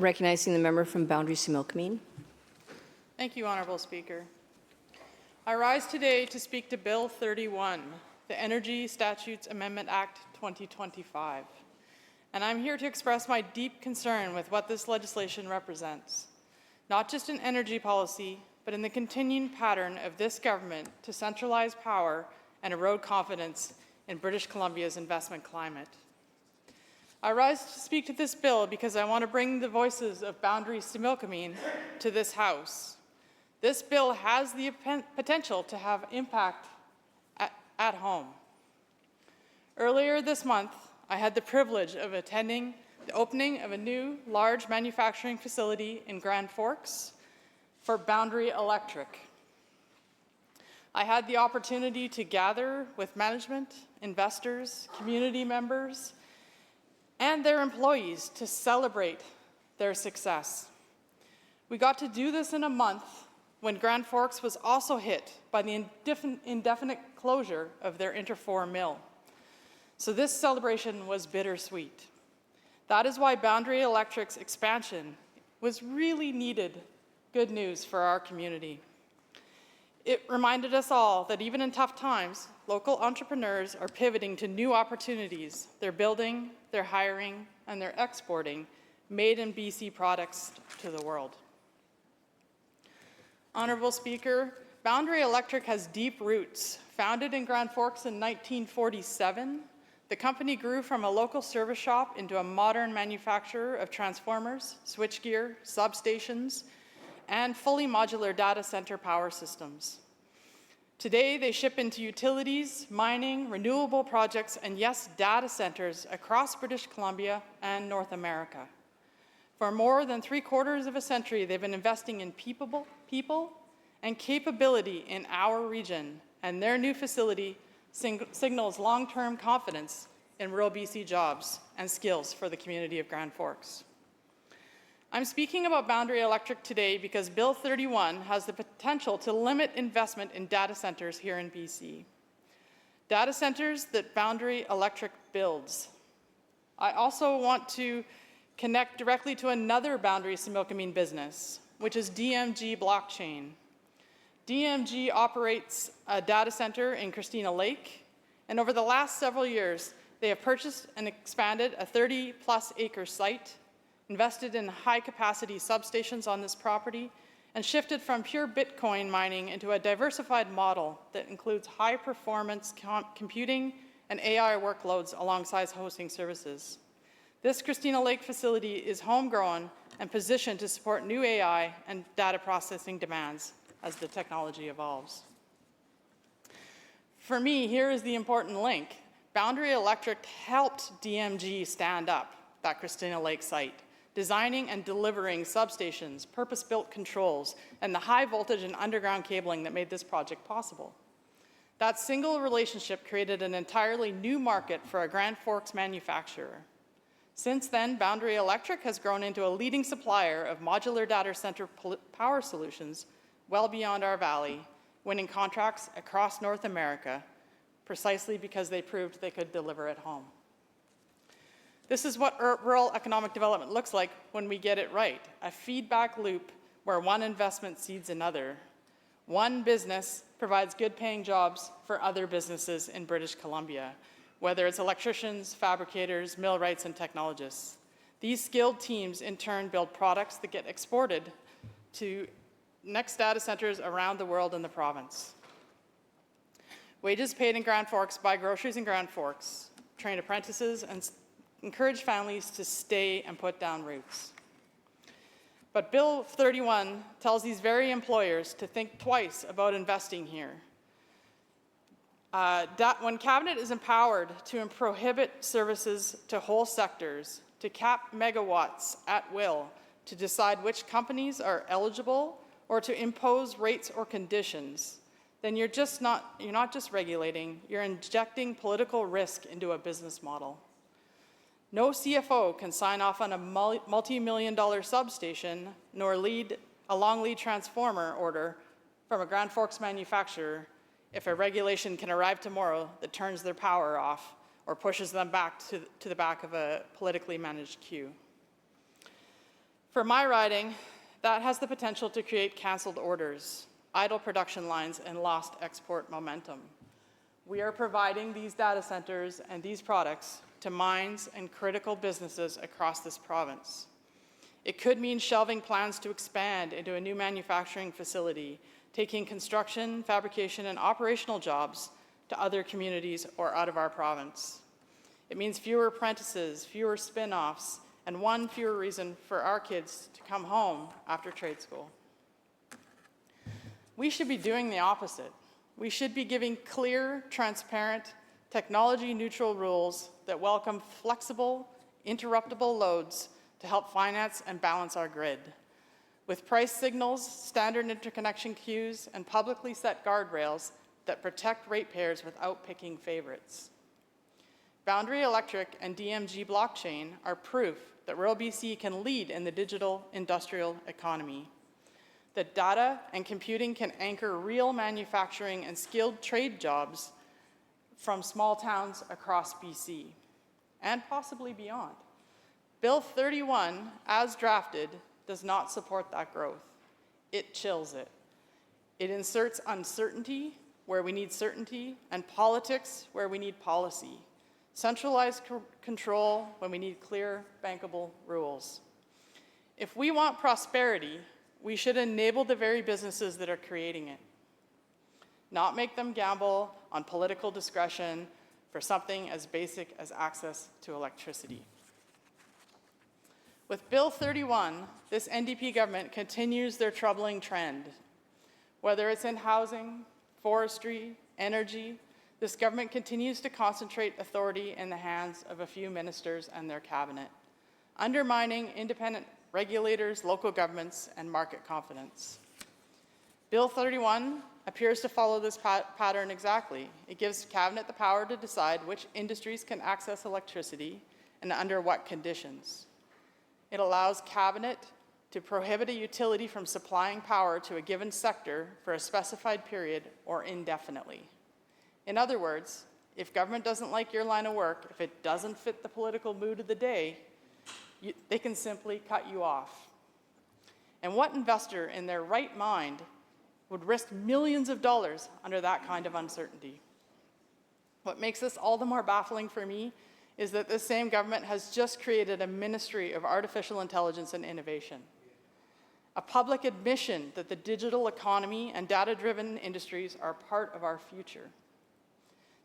Recognizing the member from Boundary-Similkameen. Thank you, Honourable Speaker. I rise today to speak to Bill 31, the Energy Statutes Amendment Act 2025. And I'm here to express my deep concern with what this legislation represents, not just in energy policy, but in the continuing pattern of this government to centralize power and erode confidence in British Columbia's investment climate. I rise to speak to this bill because I want to bring the voices of Boundary-Similkameen to this House. This bill has the potential to have impact at home. Earlier this month, I had the privilege of attending the opening of a new large manufacturing facility in Grand Forks for Boundary Electric. I had the opportunity to gather with management, investors, community members, and their employees to celebrate their success. We got to do this in a month when Grand Forks was also hit by the indefinite closure of their Inter4 mill. So this celebration was bittersweet. That is why Boundary Electric's expansion was really needed good news for our community. It reminded us all that even in tough times, local entrepreneurs are pivoting to new opportunities. They're building, they're hiring, and they're exporting made in BC products to the world. Honourable Speaker, Boundary Electric has deep roots. Founded in Grand Forks in 1947, the company grew from a local service shop into a modern manufacturer of transformers, switchgear, substations, and fully modular data center power systems. Today, they ship into utilities, mining, renewable projects, and yes, data centers across British Columbia and North America. For more than 3/4 of a century, they've been investing in people and capability in our region, and their new facility signals long-term confidence in rural BC jobs and skills for the community of Grand Forks. I'm speaking about Boundary Electric today because Bill 31 has the potential to limit investment in data centers here in BC. Data centers that Boundary Electric builds. I also want to connect directly to another Boundary-Similkameen business, which is DMG Blockchain. DMG operates a data center in Christina Lake, and over the last several years, they have purchased and expanded a 30+ acre site, invested in high-capacity substations on this property, and shifted from pure Bitcoin mining into a diversified model that includes high-performance computing and AI workloads alongside hosting services. This Christina Lake facility is homegrown and positioned to support new AI and data processing demands as the technology evolves. For me, here is the important link. Boundary Electric helped DMG stand up that Christina Lake site, designing and delivering substations, purpose-built controls, and the high voltage and underground cabling that made this project possible. That single relationship created an entirely new market for a Grand Forks manufacturer. Since then, Boundary Electric has grown into a leading supplier of modular data center power solutions well beyond our valley, winning contracts across North America, precisely because they proved they could deliver at home. This is what rural economic development looks like when we get it right, a feedback loop where one investment seeds another. One business provides good-paying jobs for other businesses in British Columbia, whether it's electricians, fabricators, millwrights, and technologists. These skilled teams, in turn, build products that get exported to next data centers around the world in the province. Wages paid in Grand Forks buy groceries in Grand Forks, train apprentices, and encourage families to stay and put down roots. But Bill 31 tells these very employers to think twice about investing here. When Cabinet is empowered to prohibit services to whole sectors, to cap megawatts at will, to decide which companies are eligible, or to impose rates or conditions, then you're not just regulating, you're injecting political risk into a business model. No CFO can sign off on a multi-million-dollar substation nor lead a long lead transformer order from a Grand Forks manufacturer if a regulation can arrive tomorrow that turns their power off or pushes them back to the back of a politically managed queue. For my riding, that has the potential to create canceled orders, idle production lines, and lost export momentum. We are providing these data centers and these products to mines and critical businesses across this province. It could mean shelving plans to expand into a new manufacturing facility, taking construction, fabrication, and operational jobs to other communities or out of our province. It means fewer apprentices, fewer spin-offs, and one fewer reason for our kids to come home after trade school. We should be doing the opposite. We should be giving clear, transparent, technology-neutral rules that welcome flexible, interruptible loads to help finance and balance our grid. With price signals, standard interconnection queues, and publicly set guardrails that protect ratepayers without picking favorites. Boundary Electric and DMG blockchain are proof that rural BC can lead in the digital industrial economy. That data and computing can anchor real manufacturing and skilled trade jobs from small towns across BC, and possibly beyond. Bill 31, as drafted, does not support that growth. It chills it. It inserts uncertainty where we need certainty, and politics where we need policy. Centralized control when we need clear, bankable rules. If we want prosperity, we should enable the very businesses that are creating it, not make them gamble on political discretion for something as basic as access to electricity. With Bill 31, this NDP government continues their troubling trend. Whether it's in housing, forestry, energy, this government continues to concentrate authority in the hands of a few ministers and their cabinet, undermining independent regulators, local governments, and market confidence. Bill 31 appears to follow this pattern exactly. It gives cabinet the power to decide which industries can access electricity and under what conditions. It allows cabinet to prohibit a utility from supplying power to a given sector for a specified period or indefinitely. In other words, if government doesn't like your line of work, if it doesn't fit the political mood of the day, they can simply cut you off. And what investor in their right mind would risk millions of dollars under that kind of uncertainty? What makes this all the more baffling for me is that this same government has just created a Ministry of Artificial Intelligence and Innovation, a public admission that the digital economy and data-driven industries are part of our future.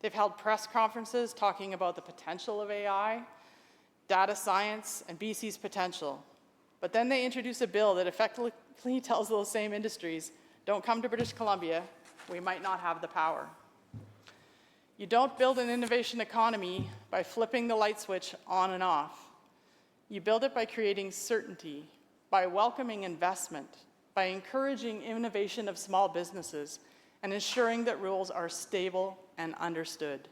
They've held press conferences talking about the potential of AI, data science, and BC's potential. But then they introduce a bill that effectively tells those same industries, don't come to British Columbia, we might not have the power. You don't build an innovation economy by flipping the light switch on and off. You build it by creating certainty, by welcoming investment, by encouraging innovation of small businesses, and ensuring that rules are stable and understood.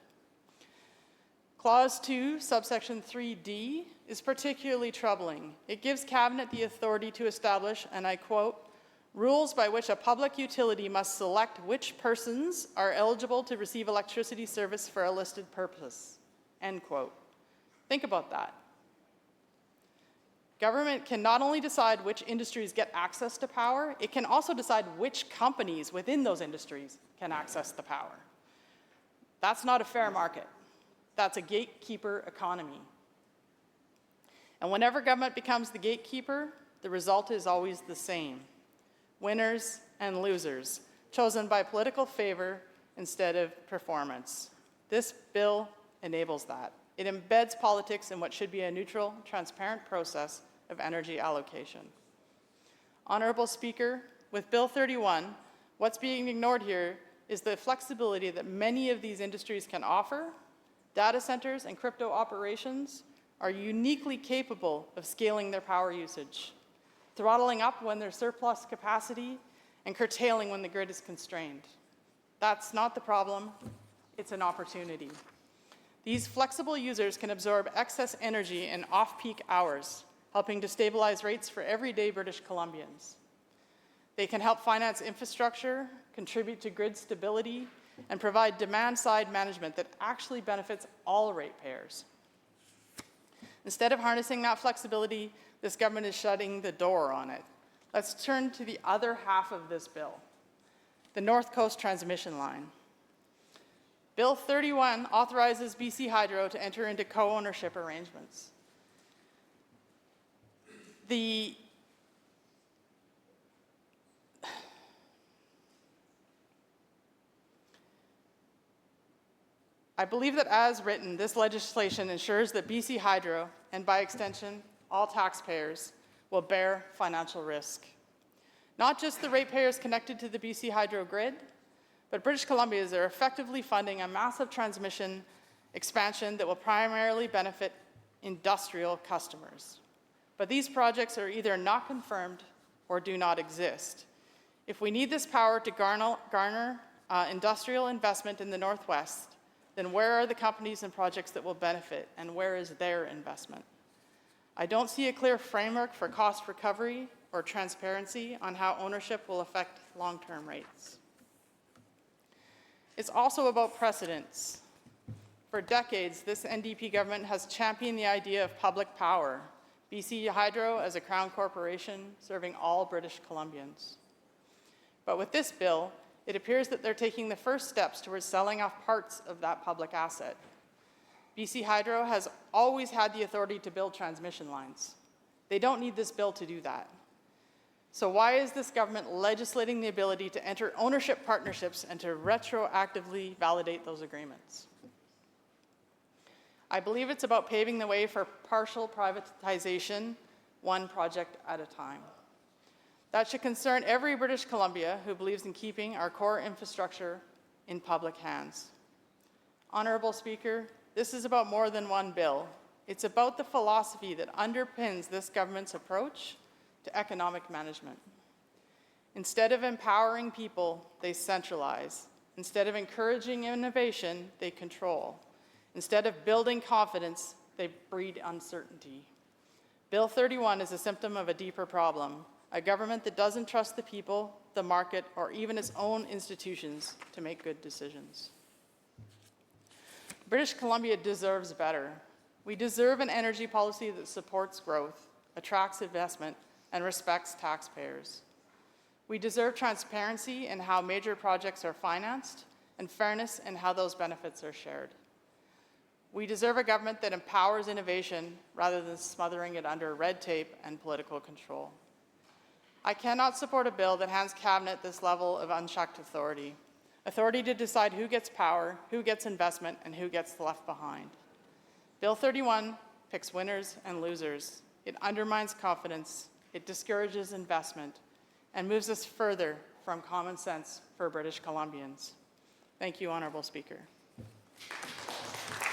Clause 2, subsection 3D, is particularly troubling. It gives Cabinet the authority to establish, and I quote, rules by which a public utility must select which persons are eligible to receive electricity service for a listed purpose, end quote. Think about that. Government can not only decide which industries get access to power, it can also decide which companies within those industries can access the power. That's not a fair market. That's a gatekeeper economy. And whenever government becomes the gatekeeper, the result is always the same. Winners and losers, chosen by political favor instead of performance. This bill enables that. It embeds politics in what should be a neutral, transparent process of energy allocation. Honourable Speaker, with Bill 31, what's being ignored here is the flexibility that many of these industries can offer. Data centers and crypto operations are uniquely capable of scaling their power usage, throttling up when there's surplus capacity, and curtailing when the grid is constrained. That's not the problem, it's an opportunity. These flexible users can absorb excess energy in off-peak hours, helping to stabilize rates for everyday British Columbians. They can help finance infrastructure, contribute to grid stability, and provide demand-side management that actually benefits all ratepayers. Instead of harnessing that flexibility, this government is shutting the door on it. Let's turn to the other half of this bill, the North Coast Transmission Line. Bill 31 authorizes BC Hydro to enter into co-ownership arrangements. I believe that as written, this legislation ensures that BC Hydro, and by extension, all taxpayers, will bear financial risk. Not just the ratepayers connected to the BC Hydro grid, but British Columbians are effectively funding a massive transmission expansion that will primarily benefit industrial customers. But these projects are either not confirmed or do not exist. If we need this power to garner industrial investment in the Northwest, then where are the companies and projects that will benefit, and where is their investment? I don't see a clear framework for cost recovery or transparency on how ownership will affect long-term rates. It's also about precedents. For decades, this NDP government has championed the idea of public power, BC Hydro as a crown corporation serving all British Columbians. But with this bill, it appears that they're taking the first steps towards selling off parts of that public asset. BC Hydro has always had the authority to build transmission lines. They don't need this bill to do that. So why is this government legislating the ability to enter ownership partnerships and to retroactively validate those agreements? I believe it's about paving the way for partial privatization, one project at a time. That should concern every British Columbia who believes in keeping our core infrastructure in public hands. Honourable Speaker, this is about more than one bill. It's about the philosophy that underpins this government's approach to economic management. Instead of empowering people, they centralize. Instead of encouraging innovation, they control. Instead of building confidence, they breed uncertainty. Bill 31 is a symptom of a deeper problem, a government that doesn't trust the people, the market, or even its own institutions to make good decisions. British Columbia deserves better. We deserve an energy policy that supports growth, attracts investment, and respects taxpayers. We deserve transparency in how major projects are financed and fairness in how those benefits are shared. We deserve a government that empowers innovation rather than smothering it under red tape and political control. I cannot support a bill that hands Cabinet this level of unchecked authority to decide who gets power, who gets investment, and who gets left behind. Bill 31 picks winners and losers. It undermines confidence, it discourages investment, and moves us further from common sense for British Columbians. Thank you, Honourable Speaker.